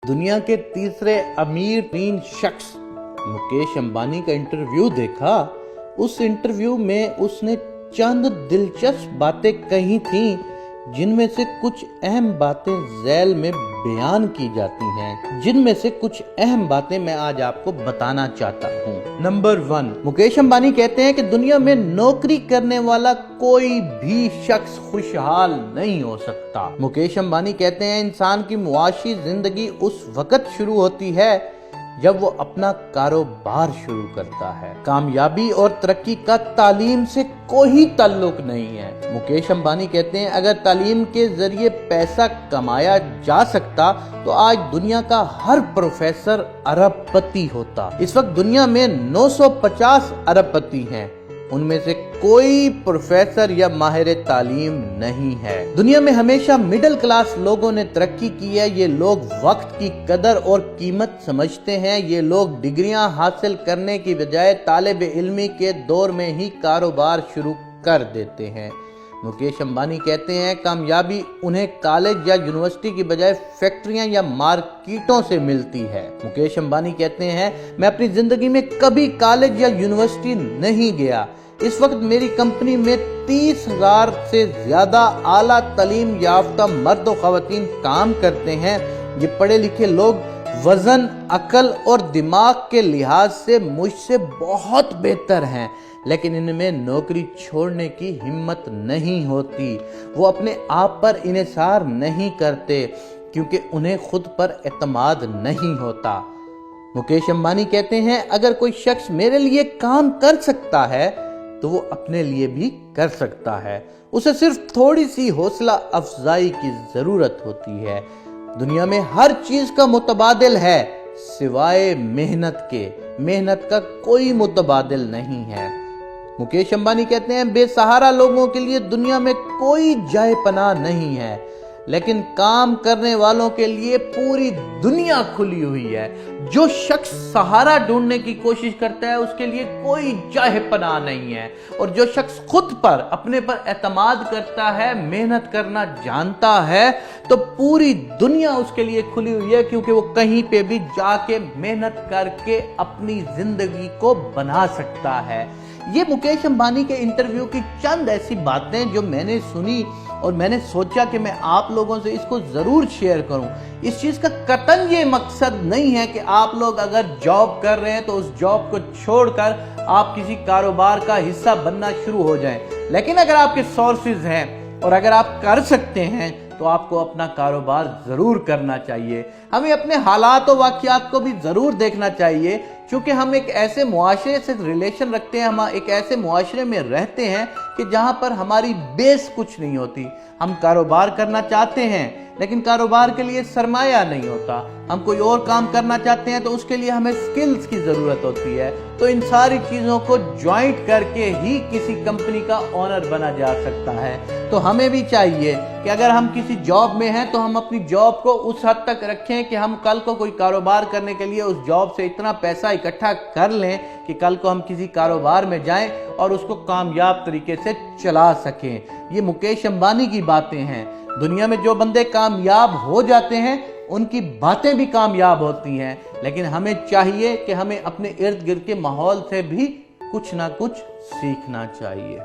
दुनिया के तीसरे अमीर तीन शख्स मुकेश अंबानी का इंटरव्यू देखा। उस इंटरव्यू में उसने चंद दिलचस्प बातें कही थीं, जिनमें से कुछ अहम बातें झैल में बयान की जाती हैं, जिनमें से कुछ अहम बातें मैं आज आपको बताना चाहता हूँ। नंबर 1, मुकेश अंबानी कहते हैं कि दुनिया में नौकरी करने वाला कोई भी शख्स खुशहाल नहीं हो सकता। मुकेश अंबानी कहते हैं इंसान की मुआशी जिंदगी उस वक्त शुरू होती है जब वो अपना कारोबार शुरू करता है। कामयाबी और तरक्की का तालीम से कोई ताल्लुक नहीं है। मुकेश अंबानी कहते हैं अगर तालीम के जरिए पैसा कमाया जा सकता तो आज दुनिया का हर प्रोफेसर अरबपति होता। इस वक्त दुनिया में 950 अरबपति हैं, उनमें से कोई प्रोफेसर या माहिर तालीम नहीं है। दुनिया में हमेशा मिडिल क्लास लोगों ने तरक्की की है। ये लोग वक्त की कदर और कीमत समझते हैं। ये लोग डिग्रियां हासिल करने की बजाय तालिब इल्मी के दौर में ही कारोबार शुरू कर देते हैं। मुकेश अंबानी कहते हैं कामयाबी उन्हें कॉलेज या यूनिवर्सिटी की बजाय फैक्ट्रियां या मार्केटों से मिलती है। मुकेश अंबानी कहते हैं मैं अपनी जिंदगी में कभी कॉलेज या यूनिवर्सिटी नहीं गया। इस वक्त मेरी कंपनी में 30,000 से ज्यादा आला तालीम याफ्ता मर्द और खवातीन काम करते हैं। ये पढ़े लिखे लोग वजन, अकल और दिमाग के लिहाज से मुझसे बहुत बेहतर हैं, लेकिन इनमें नौकरी छोड़ने की हिम्मत नहीं होती। वो अपने आप पर इन्हिसार नहीं करते क्योंकि उन्हें खुद पर एतमाद नहीं होता। मुकेश अंबानी कहते हैं अगर कोई शख्स मेरे लिए काम कर सकता है तो वो अपने लिए भी कर सकता है। उसे सिर्फ थोड़ी सी हौसला अफजाई की जरूरत होती है। दुनिया में हर चीज का मुतबादिल है सिवाय मेहनत के। मेहनत का कोई मुतबादिल नहीं है। मुकेश अंबानी कहते हैं बेसहारा लोगों के लिए दुनिया में कोई जाए पनाह नहीं है, लेकिन काम करने वालों के लिए पूरी दुनिया खुली हुई है। जो शख्स सहारा ढूंढने की कोशिश करता है उसके लिए कोई जाए पनाह नहीं है, और जो शख्स खुद पर अपने पर एतमाद करता है, मेहनत करना जानता है, तो पूरी दुनिया उसके लिए खुली हुई है, क्योंकि वो कहीं पे भी जाके मेहनत करके अपनी जिंदगी को बना सकता है। ये मुकेश अंबानी के इंटरव्यू की चंद ऐसी बातें जो मैंने सुनी और मैंने सोचा कि मैं आप लोगों से इसको जरूर शेयर करूं। इस चीज का कतई ये मकसद नहीं है कि आप लोग अगर जॉब कर रहे हैं तो उस जॉब को छोड़कर आप किसी कारोबार का हिस्सा बनना शुरू हो जाएं, लेकिन अगर आपके सोर्सेज हैं और अगर आप कर सकते हैं तो आपको अपना कारोबार जरूर करना चाहिए। हमें अपने हालात और वाकयात को भी जरूर देखना चाहिए, क्योंकि हम एक ऐसे मुआशरे से रिलेशन रखते हैं, हम एक ऐसे मुआशरे में रहते हैं कि जहां पर हमारी बेस कुछ नहीं होती। हम कारोबार करना चाहते हैं लेकिन कारोबार के लिए सरमाया नहीं होता। हम कोई और काम करना चाहते हैं तो उसके लिए हमें स्किल्स की जरूरत होती है। तो इन सारी चीजों को ज्वाइंट करके ही किसी कंपनी का ओनर बना जा सकता है। तो हमें भी चाहिए कि अगर हम किसी जॉब में हैं तो हम अपनी जॉब को उस हद तक रखें कि हम कल को कोई कारोबार करने के लिए उस जॉब से इतना पैसा इकट्ठा कर लें कि कल को हम किसी कारोबार में जाएं और उसको कामयाब तरीके से चला सकें। ये मुकेश अंबानी की बातें हैं। दुनिया में जो बंदे कामयाब हो जाते हैं उनकी बातें भी कामयाब होती हैं, लेकिन हमें चाहिए कि हमें अपने इर्द गिर्द के माहौल से भी कुछ ना कुछ सीखना चाहिए।